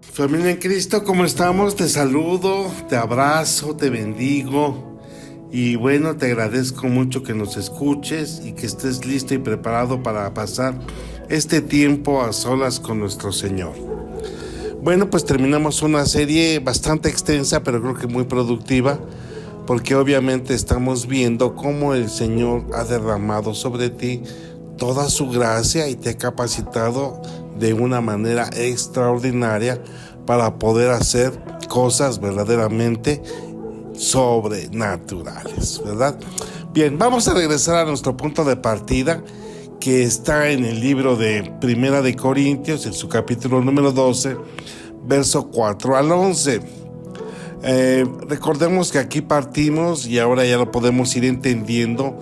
Familia en Cristo, ¿cómo estamos? Te saludo, te abrazo, te bendigo y bueno, te agradezco mucho que nos escuches y que estés listo y preparado para pasar este tiempo a solas con nuestro Señor. Bueno, pues terminamos una serie bastante extensa, pero creo que muy productiva, porque obviamente estamos viendo cómo el Señor ha derramado sobre ti toda su gracia y te ha capacitado de una manera extraordinaria para poder hacer cosas verdaderamente sobrenaturales, ¿verdad? Bien, vamos a regresar a nuestro punto de partida, que está en el libro de Primera de Corintios, en su capítulo número 12, verso 4 al 11. Recordemos que aquí partimos y ahora ya lo podemos ir entendiendo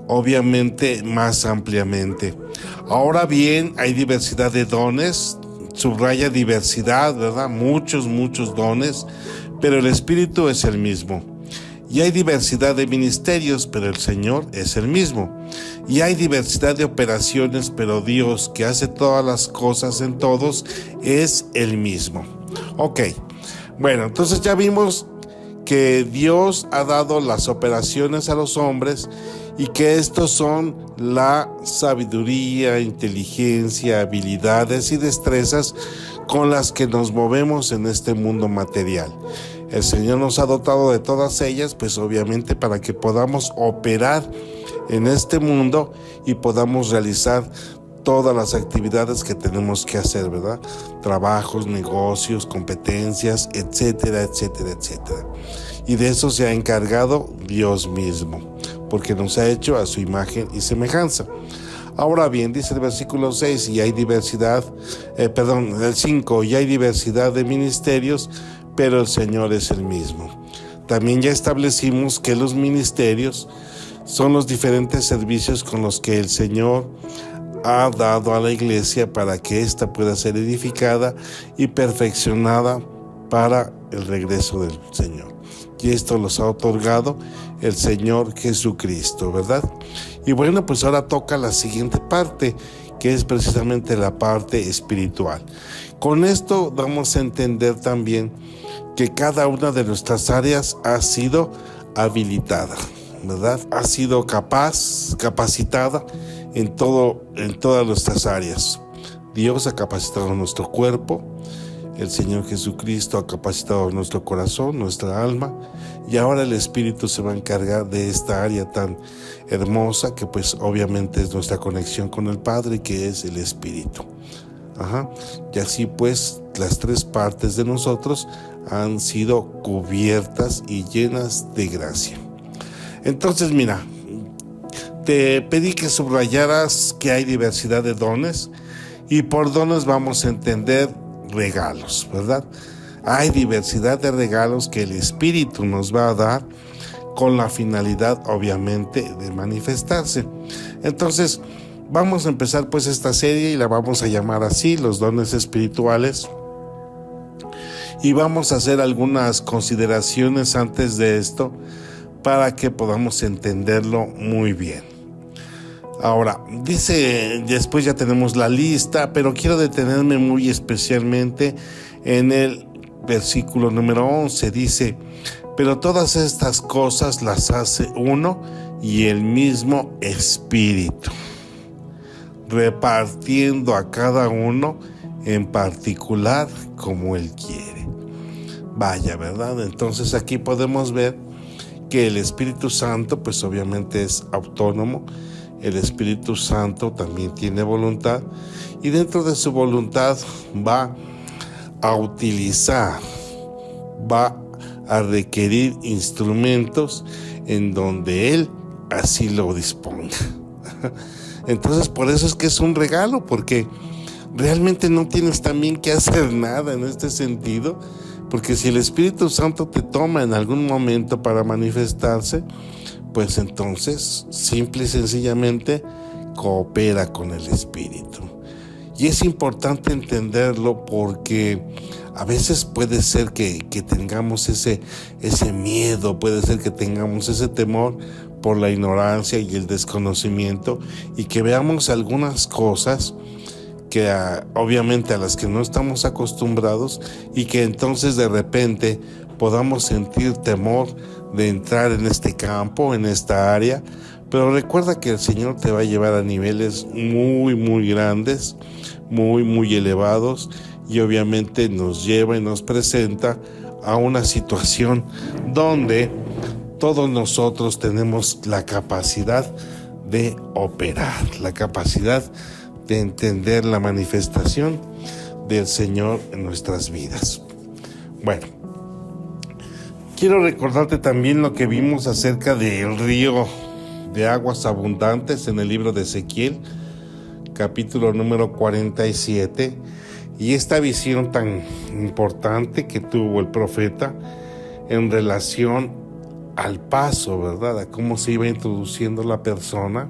obviamente más ampliamente. Ahora bien, hay diversidad de dones, subraya diversidad, ¿verdad? Muchos dones, pero el Espíritu es el mismo. Y hay diversidad de ministerios, pero el Señor es el mismo. Y hay diversidad de operaciones, pero Dios, que hace todas las cosas en todos, es el mismo. Ok, bueno, entonces ya vimos que Dios ha dado las operaciones a los hombres y que estos son la sabiduría, inteligencia, habilidades y destrezas con las que nos movemos en este mundo material. El Señor nos ha dotado de todas ellas, pues obviamente para que podamos operar en este mundo y podamos realizar todas las actividades que tenemos que hacer, ¿verdad? Trabajos, negocios, competencias, etcétera, etcétera, etcétera. Y de eso se ha encargado Dios mismo, porque nos ha hecho a su imagen y semejanza. Ahora bien, dice el versículo 6, y hay diversidad, el 5, y hay diversidad de ministerios, pero el Señor es el mismo. También ya establecimos que los ministerios son los diferentes servicios con los que el Señor ha dado a la iglesia para que ésta pueda ser edificada y perfeccionada para el regreso del Señor. Y esto los ha otorgado el Señor Jesucristo, ¿verdad? Y bueno, pues ahora toca la siguiente parte, que es precisamente la parte espiritual. Con esto vamos a entender también que cada una de nuestras áreas ha sido habilitada, ¿verdad? Ha sido capacitada en todas nuestras áreas. Dios ha capacitado nuestro cuerpo, el Señor Jesucristo ha capacitado nuestro corazón, nuestra alma, y ahora el Espíritu se va a encargar de esta área tan hermosa que pues obviamente es nuestra conexión con el Padre, que es el Espíritu. Y así pues las tres partes de nosotros han sido cubiertas y llenas de gracia. Entonces mira, te pedí que subrayaras que hay diversidad de dones, y por dones vamos a entender regalos, ¿verdad? Hay diversidad de regalos que el Espíritu nos va a dar con la finalidad, obviamente, de manifestarse. Entonces, vamos a empezar pues esta serie y la vamos a llamar así, los dones espirituales. Y vamos a hacer algunas consideraciones antes de esto para que podamos entenderlo muy bien. Ahora, dice, después ya tenemos la lista, pero quiero detenerme muy especialmente en el versículo número 11. Dice, pero todas estas cosas las hace uno y el mismo Espíritu, repartiendo a cada uno en particular como Él quiere. Vaya, ¿verdad? Entonces aquí podemos ver que el Espíritu Santo, pues obviamente es autónomo. El Espíritu Santo también tiene voluntad, y dentro de su voluntad va a utilizar, va a requerir instrumentos en donde Él así lo disponga. Entonces por eso es que es un regalo, porque realmente no tienes también que hacer nada en este sentido, porque si el Espíritu Santo te toma en algún momento para manifestarse, pues entonces simple y sencillamente coopera con el Espíritu. Y es importante entenderlo, porque a veces puede ser que tengamos ese miedo, puede ser que tengamos ese temor por la ignorancia y el desconocimiento, y que veamos algunas cosas que obviamente a las que no estamos acostumbrados, y que entonces de repente podamos sentir temor de entrar en este campo, en esta área. Pero recuerda que el Señor te va a llevar a niveles muy, muy grandes, muy, muy elevados, y obviamente nos lleva y nos presenta a una situación donde todos nosotros tenemos la capacidad de operar, la capacidad de entender la manifestación del Señor en nuestras vidas. Bueno, quiero recordarte también lo que vimos acerca del río de aguas abundantes en el libro de Ezequiel, capítulo número 47, y esta visión tan importante que tuvo el profeta en relación al paso, ¿verdad? A cómo se iba introduciendo la persona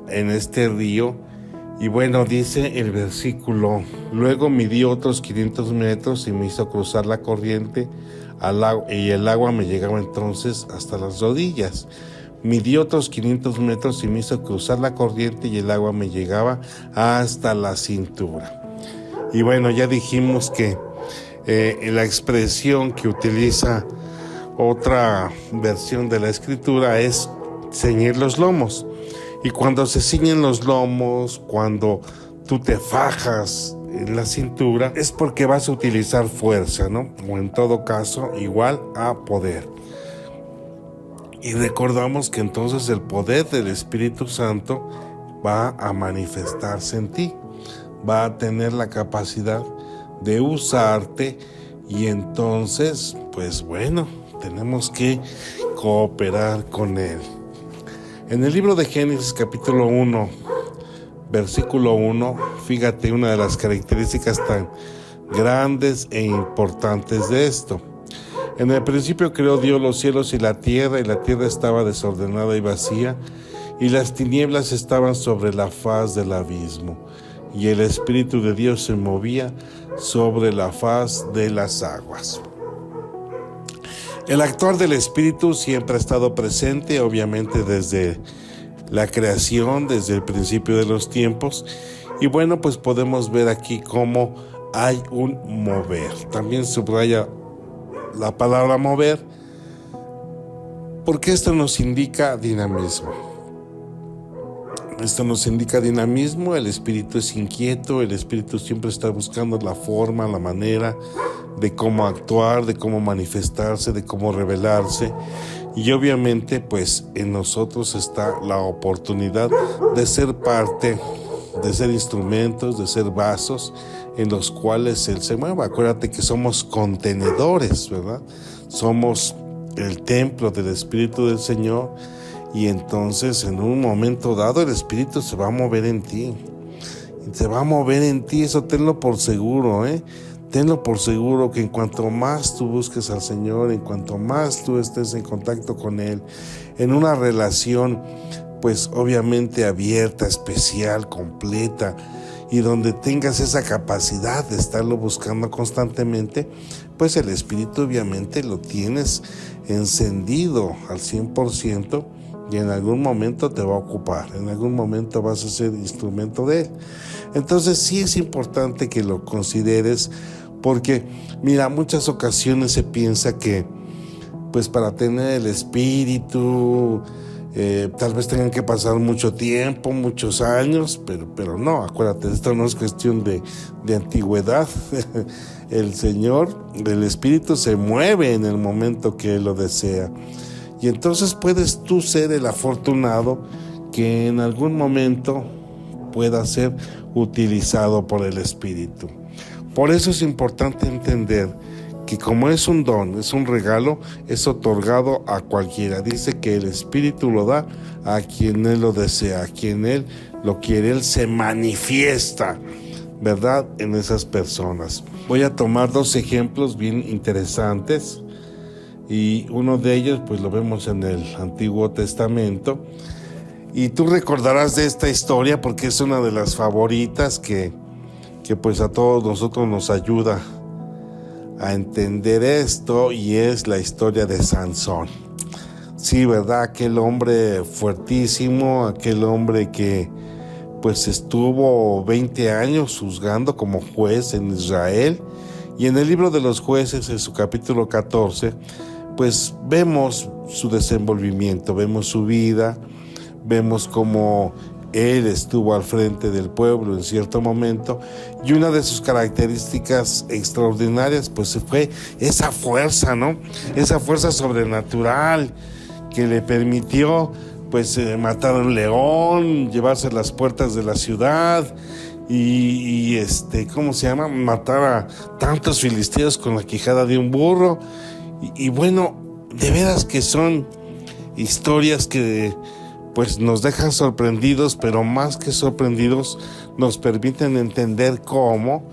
en este río. Y bueno, dice el versículo: luego midió otros 500 metros y me hizo cruzar la corriente al agua, y el agua me llegaba entonces hasta las rodillas. Midió otros 500 metros y me hizo cruzar la corriente y el agua me llegaba hasta la cintura. Y bueno, ya dijimos que la expresión que utiliza otra versión de la escritura es ceñir los lomos. Y cuando se ciñen los lomos, cuando tú te fajas en la cintura, es porque vas a utilizar fuerza, ¿no? O en todo caso, igual a poder. Y recordamos que entonces el poder del Espíritu Santo va a manifestarse en ti, va a tener la capacidad de usarte, y entonces, pues bueno, tenemos que cooperar con Él. En el libro de Génesis capítulo 1, versículo 1, fíjate una de las características tan grandes e importantes de esto. En el principio creó Dios los cielos y la tierra estaba desordenada y vacía, y las tinieblas estaban sobre la faz del abismo, y el Espíritu de Dios se movía sobre la faz de las aguas. El actuar del Espíritu siempre ha estado presente, obviamente desde la creación, desde el principio de los tiempos, y bueno, pues podemos ver aquí cómo hay un mover. También subraya la palabra mover, porque esto nos indica dinamismo. Esto nos indica dinamismo. El Espíritu es inquieto, el Espíritu siempre está buscando la forma, la manera de cómo actuar, de cómo manifestarse, de cómo revelarse. Y obviamente pues en nosotros está la oportunidad de ser parte, de ser instrumentos, de ser vasos en los cuales Él se mueva. Acuérdate que somos contenedores, ¿verdad? Somos el templo del Espíritu del Señor, y entonces en un momento dado el Espíritu se va a mover en ti. Se va a mover en ti, eso tenlo por seguro, Tenlo por seguro, que en cuanto más tú busques al Señor, en cuanto más tú estés en contacto con Él, en una relación pues obviamente abierta, especial, completa, y donde tengas esa capacidad de estarlo buscando constantemente, pues el Espíritu obviamente lo tienes encendido al 100%, y en algún momento te va a ocupar, en algún momento vas a ser instrumento de Él. Entonces sí es importante que lo consideres, porque mira, muchas ocasiones se piensa que pues para tener el Espíritu tal vez tengan que pasar mucho tiempo, muchos años, pero no, acuérdate, esto no es cuestión de antigüedad. El Señor, el Espíritu se mueve en el momento que Él lo desea. Y entonces puedes tú ser el afortunado que en algún momento pueda ser utilizado por el Espíritu. Por eso es importante entender que como es un don, es un regalo, es otorgado a cualquiera. Dice que el Espíritu lo da a quien Él lo desea, a quien Él lo quiere. Él se manifiesta, ¿verdad?, en esas personas. Voy a tomar dos ejemplos bien interesantes, y uno de ellos pues lo vemos en el Antiguo Testamento, y tú recordarás de esta historia porque es una de las favoritas que pues a todos nosotros nos ayuda a entender esto, y es la historia de Sansón. Sí, ¿verdad? Aquel hombre fuertísimo, aquel hombre que pues estuvo 20 años juzgando como juez en Israel. Y en el libro de los jueces, en su capítulo 14, pues vemos su desenvolvimiento, vemos su vida, vemos cómo él estuvo al frente del pueblo en cierto momento, y una de sus características extraordinarias pues fue esa fuerza, ¿no? Esa fuerza sobrenatural que le permitió pues matar a un león, llevarse las puertas de la ciudad y ¿cómo se llama? Matar a tantos filisteos con la quijada de un burro. Y bueno, de veras que son historias que pues nos dejan sorprendidos, pero más que sorprendidos nos permiten entender cómo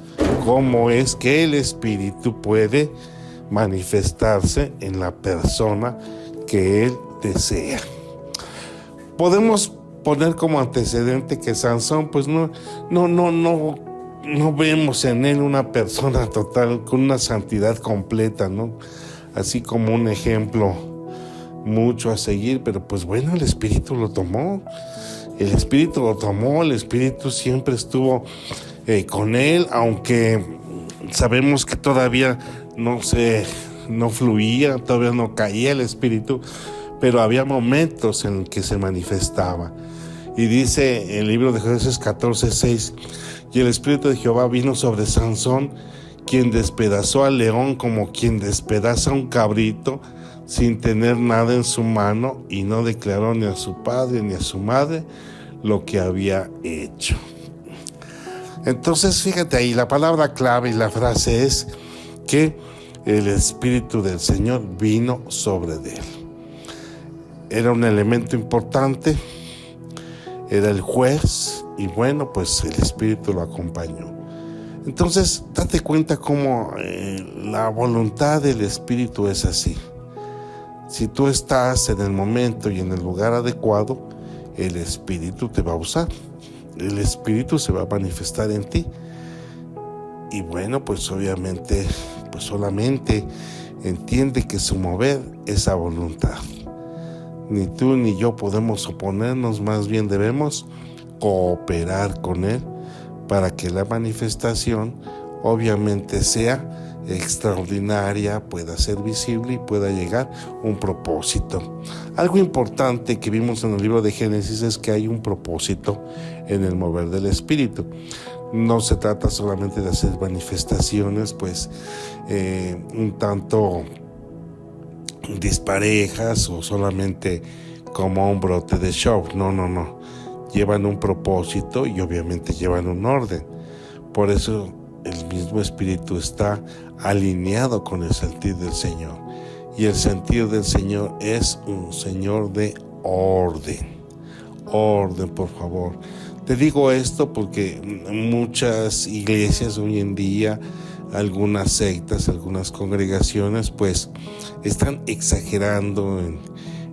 es que el Espíritu puede manifestarse en la persona que Él desea. Podemos poner como antecedente que Sansón pues no vemos en él una persona total con una santidad completa, ¿no? Así como un ejemplo mucho a seguir, pero pues bueno, el Espíritu lo tomó, el Espíritu siempre estuvo con él, aunque sabemos que todavía no fluía, todavía no caía el Espíritu, pero había momentos en que se manifestaba. Y dice el libro de Jueces 14:6, y el Espíritu de Jehová vino sobre Sansón, quien despedazó al león como quien despedaza un cabrito, sin tener nada en su mano, y no declaró ni a su padre ni a su madre lo que había hecho. Entonces fíjate ahí, la palabra clave y la frase es que el Espíritu del Señor vino sobre él. Era un elemento importante, era el juez, y bueno, pues el Espíritu lo acompañó. Entonces, date cuenta cómo la voluntad del Espíritu es así. Si tú estás en el momento y en el lugar adecuado, el Espíritu te va a usar. El Espíritu se va a manifestar en ti. Y bueno, pues obviamente, pues solamente entiende que su mover es a voluntad. Ni tú ni yo podemos oponernos, más bien debemos cooperar con Él para que la manifestación obviamente sea extraordinaria, pueda ser visible y pueda llegar a un propósito. Algo importante que vimos en el libro de Génesis es que hay un propósito en el mover del Espíritu. No se trata solamente de hacer manifestaciones pues un tanto disparejas o solamente como un brote de show. No. Llevan un propósito y obviamente llevan un orden. Por eso el mismo Espíritu está alineado con el sentir del Señor. Y el sentir del Señor es un Señor de orden. Orden, por favor. Te digo esto porque muchas iglesias hoy en día, algunas sectas, algunas congregaciones, pues están exagerando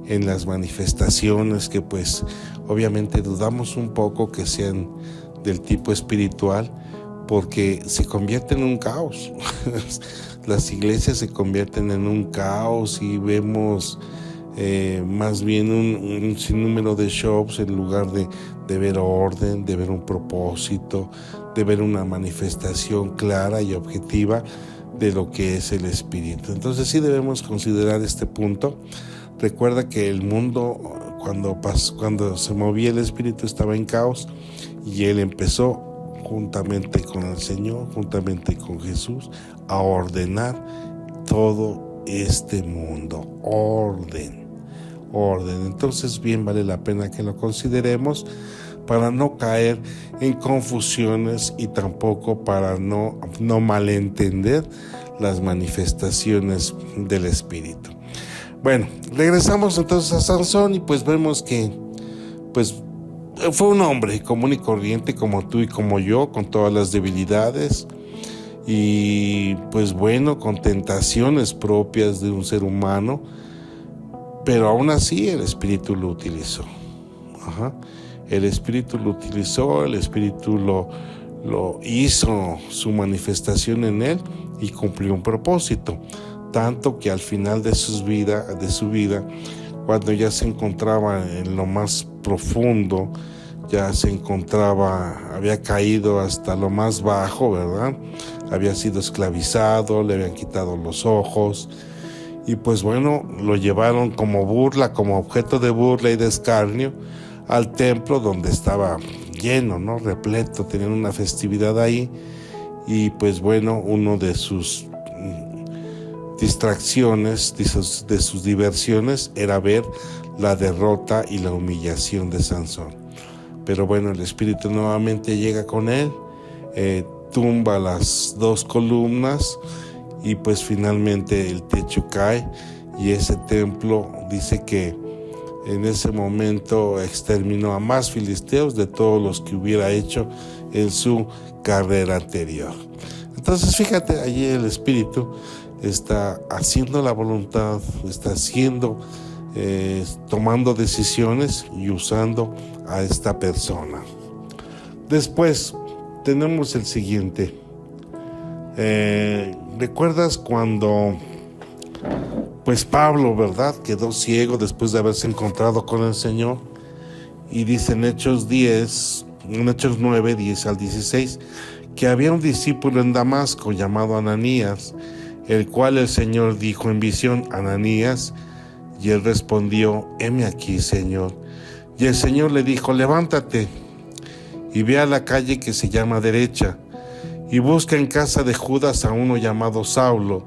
en las manifestaciones que pues obviamente dudamos un poco que sean del tipo espiritual, porque se convierten en un caos. Las iglesias se convierten en un caos y vemos más bien un sinnúmero de shows en lugar de ver orden, de ver un propósito, de ver una manifestación clara y objetiva de lo que es el Espíritu. Entonces sí debemos considerar este punto. Recuerda que el mundo, cuando se movía el Espíritu, estaba en caos, y Él empezó juntamente con el Señor, juntamente con Jesús, a ordenar todo este mundo. Orden. Entonces bien vale la pena que lo consideremos para no caer en confusiones y tampoco para no malentender las manifestaciones del Espíritu. Bueno, regresamos entonces a Sansón y pues vemos que pues fue un hombre común y corriente como tú y como yo, con todas las debilidades y pues bueno, con tentaciones propias de un ser humano, pero aún así el Espíritu lo utilizó. El Espíritu lo utilizó, el Espíritu lo hizo su manifestación en él y cumplió un propósito, tanto que al final de su vida, cuando ya se encontraba en lo más profundo, ya se encontraba, había caído hasta lo más bajo, ¿verdad? Había sido esclavizado, le habían quitado los ojos, y pues bueno, lo llevaron como burla, como objeto de burla y de escarnio al templo, donde estaba lleno, ¿no? Repleto, tenían una festividad ahí, y pues bueno, uno de sus distracciones, de sus diversiones, era ver la derrota y la humillación de Sansón. Pero bueno, el espíritu nuevamente llega con él, tumba las dos columnas, y pues finalmente el techo cae, y ese templo dice que en ese momento exterminó a más filisteos de todos los que hubiera hecho en su carrera anterior. Entonces fíjate, allí el espíritu está haciendo la voluntad, está tomando decisiones y usando a esta persona. Después tenemos el siguiente. ¿Recuerdas cuando pues Pablo, verdad, quedó ciego después de haberse encontrado con el Señor? Y dice en Hechos 9, 10 al 16, que había un discípulo en Damasco llamado Ananías, el cual el Señor dijo en visión: Ananías. Y él respondió: heme aquí, Señor. Y el Señor le dijo: levántate y ve a la calle que se llama Derecha, y busca en casa de Judas a uno llamado Saulo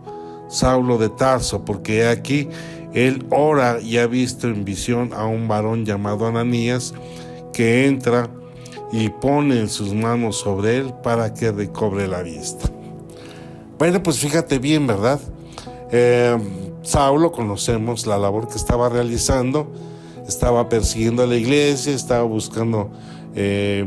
de Tarso, porque aquí él ora y ha visto en visión a un varón llamado Ananías, que entra y pone en sus manos sobre él para que recobre la vista. Bueno, pues fíjate bien, ¿verdad? Saulo, conocemos la labor que estaba realizando, estaba persiguiendo a la iglesia, estaba buscando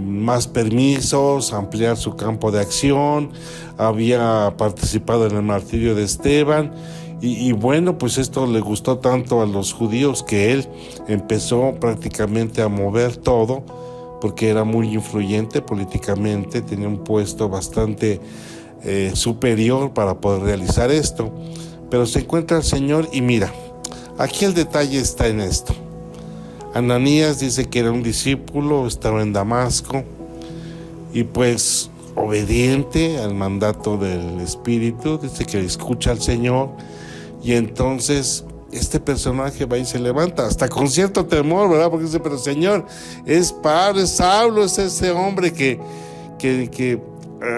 más permisos, ampliar su campo de acción, había participado en el martirio de Esteban, y bueno, pues esto le gustó tanto a los judíos que él empezó prácticamente a mover todo, porque era muy influyente políticamente, tenía un puesto bastante superior para poder realizar esto. Pero se encuentra el Señor, y mira, aquí el detalle está en esto. Ananías dice que era un discípulo, estaba en Damasco, y pues obediente al mandato del Espíritu, dice que escucha al Señor, y entonces este personaje va y se levanta, hasta con cierto temor, ¿verdad? Porque dice: pero Señor, es Pablo, es Saulo, es ese hombre que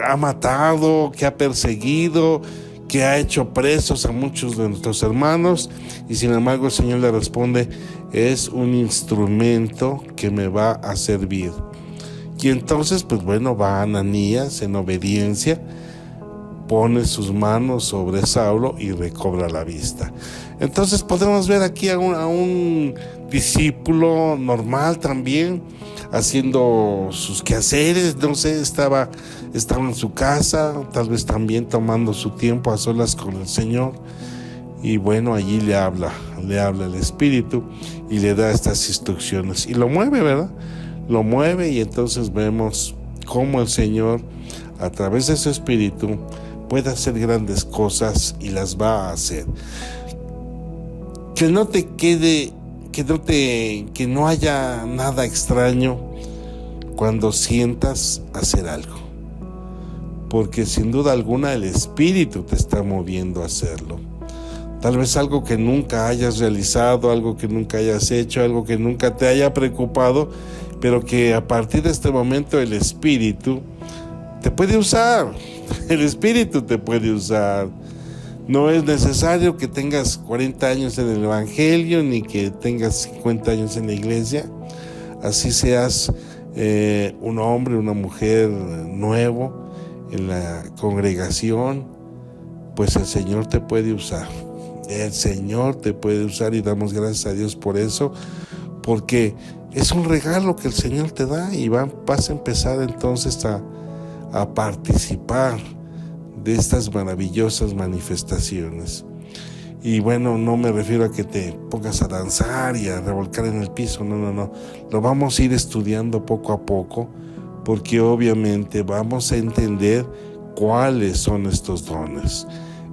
ha matado, que ha perseguido, que ha hecho presos a muchos de nuestros hermanos. Y sin embargo el Señor le responde: es un instrumento que me va a servir. Y entonces pues bueno, va Ananías en obediencia, pone sus manos sobre Saulo y recobra la vista. Entonces podemos ver aquí a un discípulo normal también, haciendo sus quehaceres, no sé, estaba en su casa, tal vez también tomando su tiempo a solas con el Señor, y bueno, allí le habla el Espíritu y le da estas instrucciones, y lo mueve, ¿verdad? Lo mueve, y entonces vemos cómo el Señor, a través de su Espíritu, puede hacer grandes cosas, y las va a hacer. Que no te quede, que no haya nada extraño cuando sientas hacer algo, porque sin duda alguna el Espíritu te está moviendo a hacerlo. Tal vez algo que nunca hayas realizado, algo que nunca hayas hecho, algo que nunca te haya preocupado, pero que a partir de este momento el Espíritu te puede usar. El Espíritu te puede usar. No es necesario que tengas 40 años en el Evangelio, ni que tengas 50 años en la iglesia. Así seas un hombre, una mujer nuevo en la congregación, pues el Señor te puede usar. El Señor te puede usar, y damos gracias a Dios por eso, porque es un regalo que el Señor te da, y vas a empezar entonces a participar de estas maravillosas manifestaciones. Y bueno, no me refiero a que te pongas a danzar y a revolcar en el piso, no. Lo vamos a ir estudiando poco a poco, porque obviamente vamos a entender cuáles son estos dones.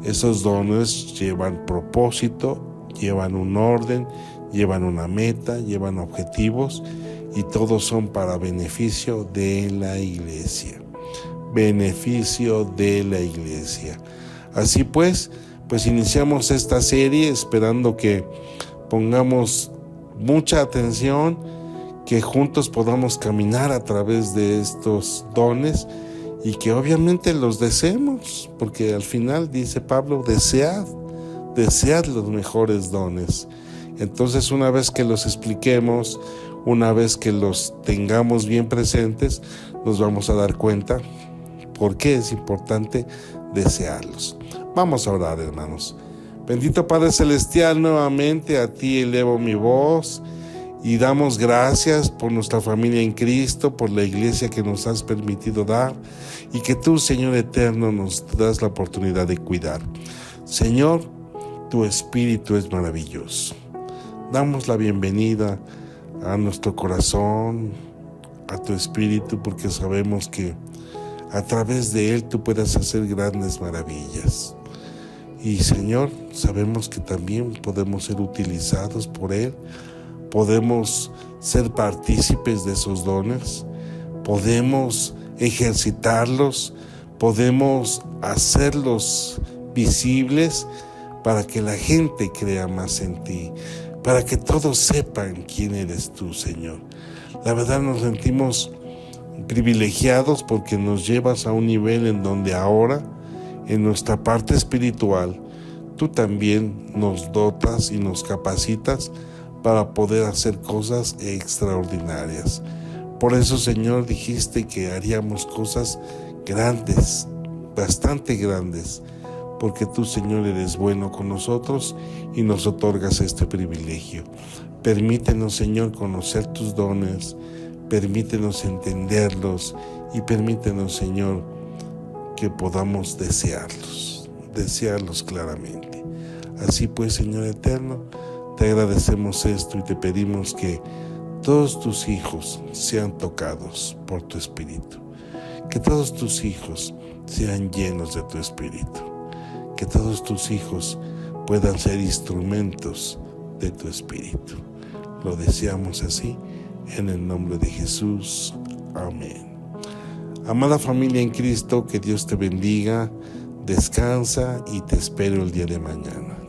Esos dones llevan propósito, llevan un orden, llevan una meta, llevan objetivos, y todos son para beneficio de la iglesia. Beneficio de la iglesia. Así pues iniciamos esta serie esperando que pongamos mucha atención, que juntos podamos caminar a través de estos dones y que obviamente los deseemos, porque al final dice Pablo, desead los mejores dones. Entonces, una vez que los expliquemos, una vez que los tengamos bien presentes, nos vamos a dar cuenta por qué es importante desearlos. Vamos a orar, hermanos. Bendito Padre Celestial, nuevamente a ti elevo mi voz y damos gracias por nuestra familia en Cristo, por la iglesia que nos has permitido dar y que tú, Señor eterno, nos das la oportunidad de cuidar. Señor, tu Espíritu es maravilloso. Damos la bienvenida a nuestro corazón, a tu Espíritu, porque sabemos que a través de Él tú puedes hacer grandes maravillas. Y Señor, sabemos que también podemos ser utilizados por Él, podemos ser partícipes de esos dones, podemos ejercitarlos, podemos hacerlos visibles para que la gente crea más en ti, para que todos sepan quién eres tú, Señor. La verdad nos sentimos privilegiados porque nos llevas a un nivel en donde ahora, en nuestra parte espiritual, tú también nos dotas y nos capacitas para poder hacer cosas extraordinarias. Por eso, Señor, dijiste que haríamos cosas grandes, bastante grandes, porque tú, Señor, eres bueno con nosotros y nos otorgas este privilegio. Permítenos, Señor, conocer tus dones, permítenos entenderlos y permítenos, Señor, que podamos desearlos claramente. Así pues, Señor eterno, te agradecemos esto y te pedimos que todos tus hijos sean tocados por tu Espíritu, que todos tus hijos sean llenos de tu Espíritu, que todos tus hijos puedan ser instrumentos de tu Espíritu. Lo deseamos así, en el nombre de Jesús. Amén. Amada familia en Cristo, que Dios te bendiga, descansa y te espero el día de mañana.